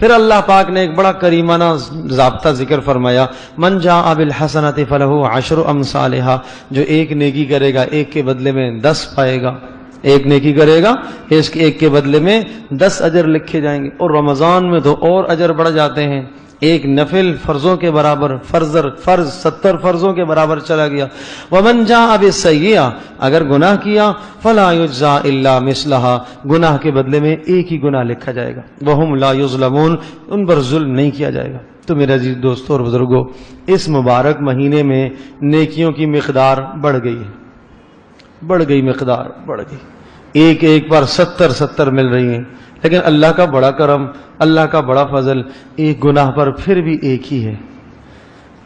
پھر اللہ پاک نے ایک بڑا کریمانہ ضابطہ ذکر فرمایا، من جاء بالحسنۃ فلہ عشر امثالھا، جو ایک نیکی کرے گا ایک کے بدلے میں 10 پائے گا، ایک نیکی کرے گا اس کے ایک کے بدلے میں 10 اجر لکھے جائیں گے۔ اور رمضان میں تو اور اجر بڑھ جاتے ہیں، ایک نفل فرضوں کے برابر، فرض 70 فرضوں کے برابر چلا گیا۔ ومن جاء بالسیئۃ، اگر گناہ کیا فلا یجزا الا مثلھا، گناہ کے بدلے میں ایک ہی گناہ لکھا جائے گا۔ وہم لا یظلمون، ان پر ظلم نہیں کیا جائے گا۔ تو میرے عزیز دوستوں اور بزرگوں، اس مبارک مہینے میں نیکیوں کی مقدار بڑھ گئی ہے، بڑھ گئی، مقدار بڑھ گئی، ایک پر 70 مل رہی ہیں۔ لیکن اللہ کا بڑا کرم، اللہ کا بڑا فضل، ایک گناہ پر پھر بھی ایک ہی ہے۔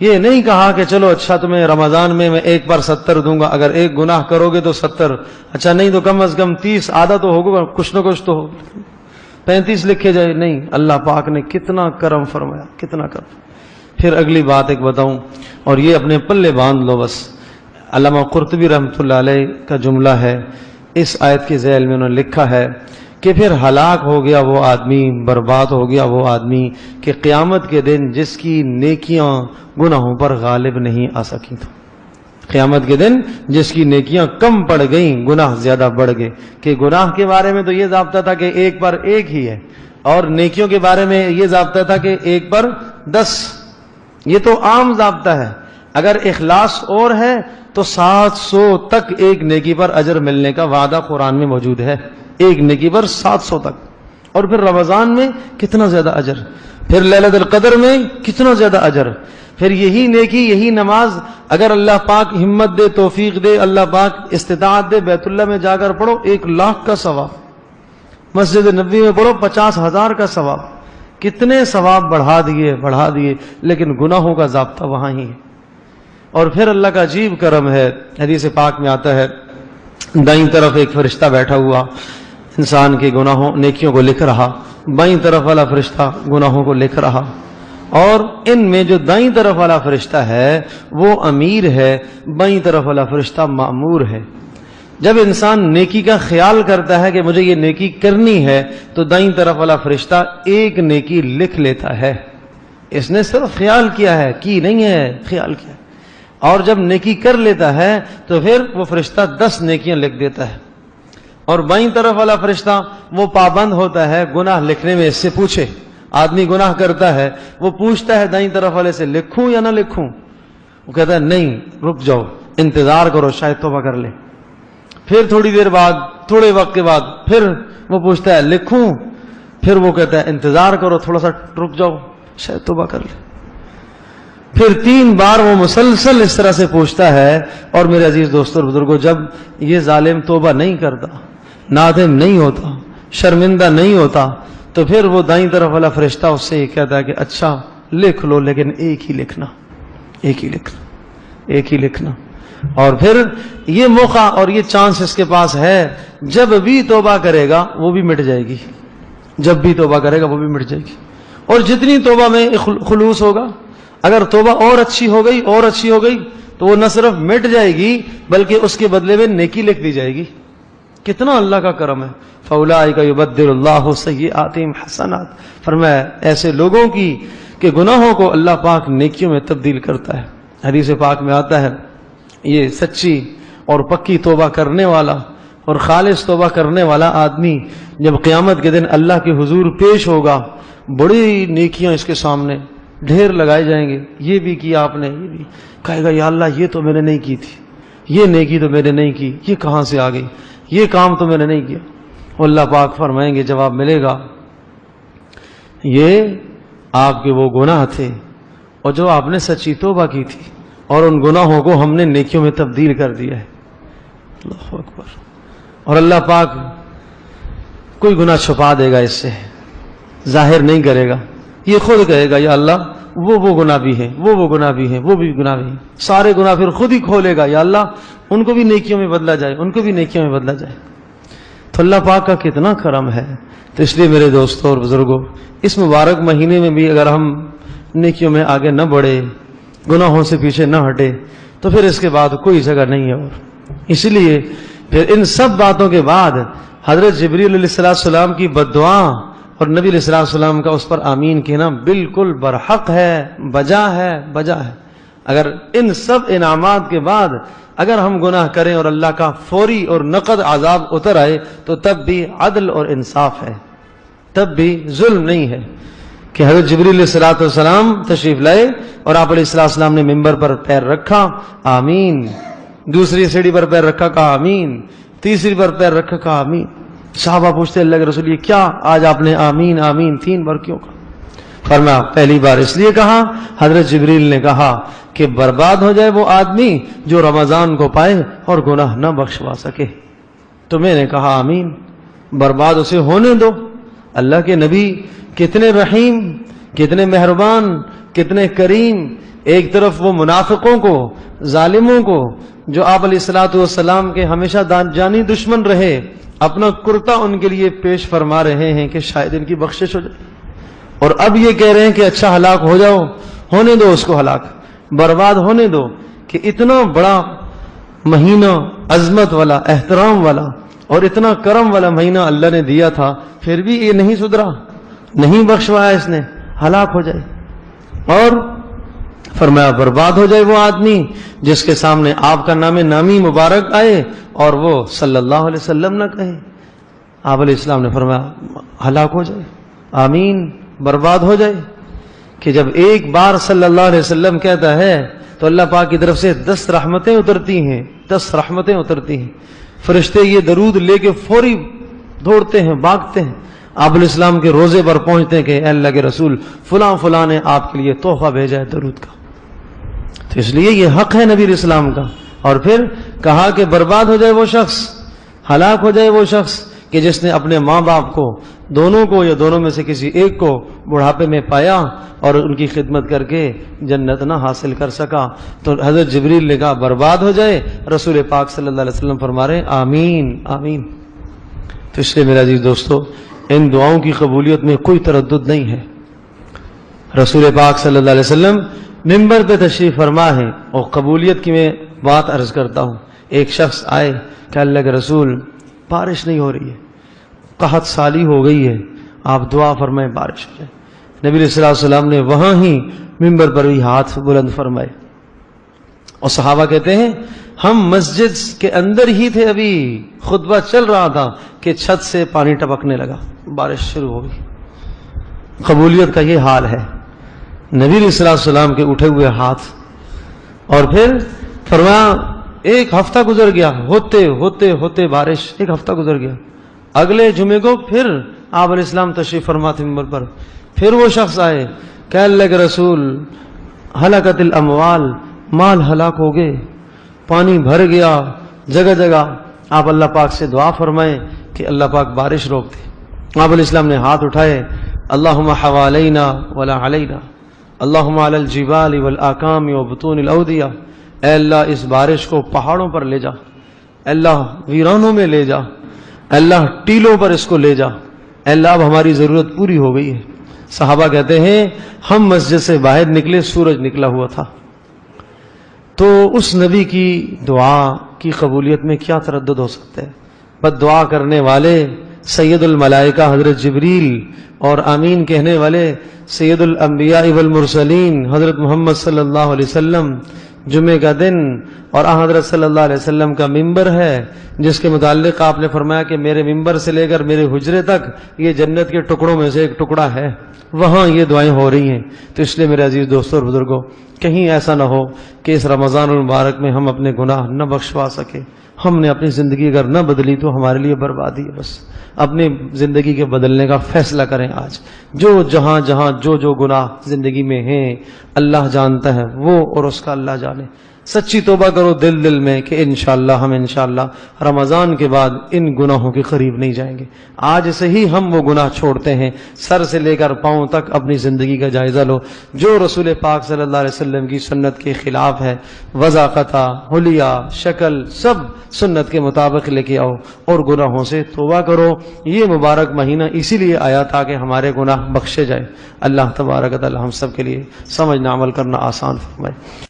یہ نہیں کہا کہ چلو اچھا تمہیں رمضان میں ایک پر 70 دوں گا، اگر ایک گناہ کرو گے تو 70، اچھا نہیں تو کم از کم 30 آدھا تو ہوگا، کچھ نہ کچھ تو ہو، 35 لکھے جائے۔ نہیں، اللہ پاک نے کتنا کرم فرمایا، کتنا کرم۔ پھر اگلی بات ایک بتاؤں، اور یہ اپنے پلے باندھ لو بس۔ علامہ قرطبی رحمۃ اللہ علیہ کا جملہ ہے، اس آیت کے ذیل میں انہوں نے لکھا ہے کہ پھر ہلاک ہو گیا وہ آدمی، برباد ہو گیا وہ آدمی کہ قیامت کے دن جس کی نیکیاں گناہوں پر غالب نہیں آ سکیں۔ تو قیامت کے دن جس کی نیکیاں کم پڑ گئیں، گناہ زیادہ بڑھ گئے۔ کہ گناہ کے بارے میں تو یہ ضابطہ تھا کہ ایک پر ایک ہی ہے، اور نیکیوں کے بارے میں یہ ضابطہ تھا کہ ایک پر 10۔ یہ تو عام ضابطہ ہے، اگر اخلاص اور ہے تو 700 تک ایک نیکی پر اجر ملنے کا وعدہ قرآن میں موجود ہے، ایک نیکی پر 700 تک۔ اور پھر رمضان میں کتنا زیادہ اجر، پھر لیلۃ القدر میں کتنا زیادہ اجر، پھر یہی نیکی، یہی نماز اگر اللہ پاک ہمت دے، توفیق دے، اللہ پاک استطاعت دے، بیت اللہ میں جا کر پڑھو 1,00,000 کا ثواب، مسجد نبوی میں پڑھو 50,000 کا ثواب، کتنے ثواب بڑھا دیے، لیکن گناہوں کا ضابطہ وہاں ہی ہے۔ اور پھر اللہ کا عجیب کرم ہے، حدیث پاک میں آتا ہے دائیں طرف ایک فرشتہ بیٹھا ہوا انسان کے گناہوں نیکیوں کو لکھ رہا، بائیں طرف والا فرشتہ گناہوں کو لکھ رہا، اور ان میں جو دائیں طرف والا فرشتہ ہے وہ امیر ہے، بائیں طرف والا فرشتہ مأمور ہے۔ جب انسان نیکی کا خیال کرتا ہے کہ مجھے یہ نیکی کرنی ہے تو دائیں طرف والا فرشتہ ایک نیکی لکھ لیتا ہے، اس نے صرف خیال کیا ہے، کی نہیں ہے، خیال کیا ہے۔ اور جب نیکی کر لیتا ہے تو پھر وہ فرشتہ 10 نیکیاں لکھ دیتا ہے، اور بائیں طرف والا فرشتہ وہ پابند ہوتا ہے گناہ لکھنے میں، اس سے پوچھے، آدمی گناہ کرتا ہے وہ پوچھتا ہے دائیں طرف والے سے لکھوں یا نہ لکھوں، وہ کہتا ہے نہیں، رک جاؤ، انتظار کرو، شاید توبہ کر لے۔ پھر تھوڑی دیر بعد، تھوڑے وقت کے بعد پھر وہ پوچھتا ہے لکھوں، پھر وہ کہتا ہے انتظار کرو، تھوڑا سا رک جاؤ، شاید توبہ کر لے۔ پھر 3 بار وہ مسلسل اس طرح سے پوچھتا ہے۔ اور میرے عزیز دوستوں اور بزرگوں، جب یہ ظالم توبہ نہیں کرتا، نادم نہیں ہوتا، شرمندہ نہیں ہوتا، تو پھر وہ دائیں طرف والا فرشتہ اس سے یہ کہتا ہے کہ اچھا لکھ لو، لیکن ایک ہی لکھنا، ایک ہی لکھنا، ایک ہی لکھنا۔ اور پھر یہ موقع اور یہ چانس اس کے پاس ہے، جب بھی توبہ کرے گا وہ بھی مٹ جائے گی، جب بھی توبہ کرے گا وہ بھی مٹ جائے گی۔ اور جتنی توبہ میں خلوص ہوگا، اگر توبہ اور اچھی ہو گئی تو وہ نہ صرف مٹ جائے گی بلکہ اس کے بدلے میں نیکی لکھ دی جائے گی۔ کتنا اللہ کا کرم ہے۔ فَأُولَٰئِكَ يُبَدِّلُ اللَّهُ سَيِّئَاتِهِمْ حَسَنَاتٍ، فرمایا ایسے لوگوں کی کہ گناہوں کو اللہ پاک نیکیوں میں تبدیل کرتا ہے۔ حدیث پاک میں آتا ہے یہ سچی اور پکی توبہ کرنے والا اور خالص توبہ کرنے والا آدمی جب قیامت کے دن اللہ کے حضور پیش ہوگا، بڑی نیکیاں اس کے سامنے ڈھیر لگائے جائیں گے، یہ بھی کیا آپ نے، یہ بھی کہے گا یا اللہ یہ تو میں نے نہیں کی تھی، یہ نیکی تو میں نے نہیں کی، یہ کہاں سے آ گئی، یہ کام تو میں نے نہیں کیا۔ اللہ پاک فرمائیں گے، جواب ملے گا یہ آپ کے وہ گناہ تھے اور جو آپ نے سچی توبہ کی تھی، اور ان گناہوں کو ہم نے نیکیوں میں تبدیل کر دیا ہے۔ اللہ اکبر۔ اور اللہ پاک کوئی گناہ چھپا دے گا، اس سے ظاہر نہیں کرے گا، یہ خود کہے گا یا اللہ وہ گناہ بھی ہیں، وہ گناہ بھی ہیں، وہ بھی گناہ بھی ہیں، سارے گناہ پھر خود ہی کھولے گا، یا اللہ ان کو بھی نیکیوں میں بدلا جائے، ان کو بھی نیکیوں میں بدلا جائے۔ تو اللہ پاک کا کتنا کرم ہے۔ تو اس لیے میرے دوستوں اور بزرگوں، اس مبارک مہینے میں بھی اگر ہم نیکیوں میں آگے نہ بڑھے، گناہوں سے پیچھے نہ ہٹے، تو پھر اس کے بعد کوئی جگہ نہیں ہے۔ اور اس لیے پھر ان سب باتوں کے بعد حضرت جبریل علیہ السلام کی بد دعا اور نبی علیہ السلام کا اس پر آمین کہنا بالکل برحق ہے، بجا ہے، بجا ہے۔ اگر ان سب انعامات کے بعد اگر ہم گناہ کریں اور اللہ کا فوری اور نقد عذاب اتر آئے تو تب بھی عدل اور انصاف ہے، تب بھی ظلم نہیں ہے کہ حضرت جبریل علیہ السلام تشریف لائے اور آپ علیہ السلام نے ممبر پر پیر رکھا، آمین، دوسری سیڑھی پر پیر رکھا، کہا آمین، تیسری پر پیر رکھا، کہا آمین۔ صحابہ پوچھتے اللہ کے رسول یہ کیا آج آپ نے آمین آمین 3 بار کیوں کہا؟ فرمایا پہلی بار اس لیے کہا، حضرت جبریل نے کہا کہ برباد ہو جائے وہ آدمی جو رمضان کو پائے اور گناہ نہ بخشوا سکے، تو میں نے کہا آمین، برباد اسے ہونے دو۔ اللہ کے نبی کتنے رحیم، کتنے مہربان، کتنے کریم، ایک طرف وہ منافقوں کو، ظالموں کو جو آپ علیہ السلام کے ہمیشہ جانی دشمن رہے، اپنا کرتا ان کے لیے پیش فرما رہے ہیں کہ شاید ان کی بخشش ہو جائے، اور اب یہ کہہ رہے ہیں کہ اچھا ہلاک ہو جاؤ، ہونے دو اس کو ہلاک، برباد ہونے دو، کہ اتنا بڑا مہینہ عظمت والا، احترام والا اور اتنا کرم والا مہینہ اللہ نے دیا تھا، پھر بھی یہ نہیں سدھرا، نہیں بخشوایا اس نے، ہلاک ہو جائے۔ اور فرمایا برباد ہو جائے وہ آدمی جس کے سامنے آپ کا نام نامی مبارک آئے اور وہ صلی اللہ علیہ وسلم نہ کہے۔ آپ علیہ السلام نے فرمایا ہلاک ہو جائے، آمین، برباد ہو جائے، کہ جب ایک بار صلی اللہ علیہ وسلم کہتا ہے تو اللہ پاک کی طرف سے 10 رحمتیں اترتی ہیں، 10 رحمتیں اترتی ہیں، فرشتے یہ درود لے کے فوری دوڑتے ہیں، بھاگتے ہیں، آپ علیہ السلام کے روزے پر پہنچتے ہیں کہ اے اللہ کے رسول فلاں فلاں نے آپ کے لیے تحفہ بھیجا ہے درود کا۔ تو اس لیے یہ حق ہے نبی علیہ السلام کا۔ اور پھر کہا کہ برباد ہو جائے وہ شخص، ہلاک ہو جائے وہ شخص کہ جس نے اپنے ماں باپ کو، دونوں کو یا دونوں میں سے کسی ایک کو بڑھاپے میں پایا اور ان کی خدمت کر کے جنت نہ حاصل کر سکا۔ تو حضرت جبریل نے کہا برباد ہو جائے، رسول پاک صلی اللہ علیہ وسلم فرما رہے ہیں آمین آمین۔ تو اس لیے میرا عزیز دوستو، ان دعاؤں کی قبولیت میں کوئی تردد نہیں ہے۔ رسول پاک صلی اللہ علیہ وسلم ممبر پہ تشریف فرما ہے، اور قبولیت کی میں بات عرض کرتا ہوں۔ ایک شخص آئے کہ اللہ کے رسول بارش نہیں ہو رہی ہے، قحط سالی ہو گئی ہے، آپ دعا فرمائیں بارش ہو جائے۔ نبی علیہ السلام نے وہاں ہی ممبر پر بھی ہاتھ بلند فرمائے، اور صحابہ کہتے ہیں ہم مسجد کے اندر ہی تھے، ابھی خطبہ چل رہا تھا کہ چھت سے پانی ٹپکنے لگا، بارش شروع ہو گئی۔ قبولیت کا یہ حال ہے، نبی علیہ السلام کے اٹھے ہوئے ہاتھ۔ اور پھر فرمایا ایک ہفتہ گزر گیا، ہوتے ہوتے ہوتے بارش، ایک ہفتہ گزر گیا۔ اگلے جمعے کو پھر آپ علیہ السلام تشریف فرما تھے ممبر پر، پھر وہ شخص آئے کہ اللہ کے رسول ہلاکت الاموال، مال ہلاک ہو گئے، پانی بھر گیا جگہ جگہ، آپ اللہ پاک سے دعا فرمائیں کہ اللہ پاک بارش روک دے۔ آپ علیہ السلام نے ہاتھ اٹھائے، اللہم حوالینا ولا علینا، اللہم علی الجبال والاکام وبطون الاودیہ، اے اللہ اس بارش کو پہاڑوں پر لے جا، اے اللہ ویرانوں میں لے جا، اے اللہ ٹیلوں پر اس کو لے جا، اے اللہ اب ہماری ضرورت پوری ہو گئی ہے۔ صحابہ کہتے ہیں ہم مسجد سے باہر نکلے، سورج نکلا ہوا تھا۔ تو اس نبی کی دعا کی قبولیت میں کیا تردد ہو سکتا ہے؟ بد دعا کرنے والے سید الملائکہ حضرت جبریل اور آمین کہنے والے سید الانبیاء والمرسلین حضرت محمد صلی اللہ علیہ وسلم، جمعے کا دن، اور حضرت صلی اللہ علیہ وسلم کا ممبر ہے جس کے متعلق آپ نے فرمایا کہ میرے ممبر سے لے کر میرے حجرے تک یہ جنت کے ٹکڑوں میں سے ایک ٹکڑا ہے، وہاں یہ دعائیں ہو رہی ہیں۔ تو اس لیے میرے عزیز دوستوں اور بزرگوں، کہیں ایسا نہ ہو کہ اس رمضان المبارک میں ہم اپنے گناہ نہ بخشوا سکے۔ ہم نے اپنی زندگی اگر نہ بدلی تو ہمارے لیے بربادی ہے۔ بس اپنی زندگی کے بدلنے کا فیصلہ کریں آج۔ جو جہاں جہاں جو گناہ زندگی میں ہیں اللہ جانتا ہے، وہ اور اس کا اللہ جانے۔ سچی توبہ کرو دل میں کہ انشاءاللہ ہم انشاءاللہ رمضان کے بعد ان گناہوں کے قریب نہیں جائیں گے۔ آج سے ہی ہم وہ گناہ چھوڑتے ہیں، سر سے لے کر پاؤں تک اپنی زندگی کا جائزہ لو۔ جو رسول پاک صلی اللہ علیہ وسلم کی سنت کے خلاف ہے، وضاقت، حلیہ، شکل، سب سنت کے مطابق لے کے آؤ اور گناہوں سے توبہ کرو۔ یہ مبارک مہینہ اسی لیے آیا تاکہ ہمارے گناہ بخشے جائے۔ اللہ تبارک و تعالی ہم سب کے لیے سمجھنا عمل کرنا آسان فرمائے۔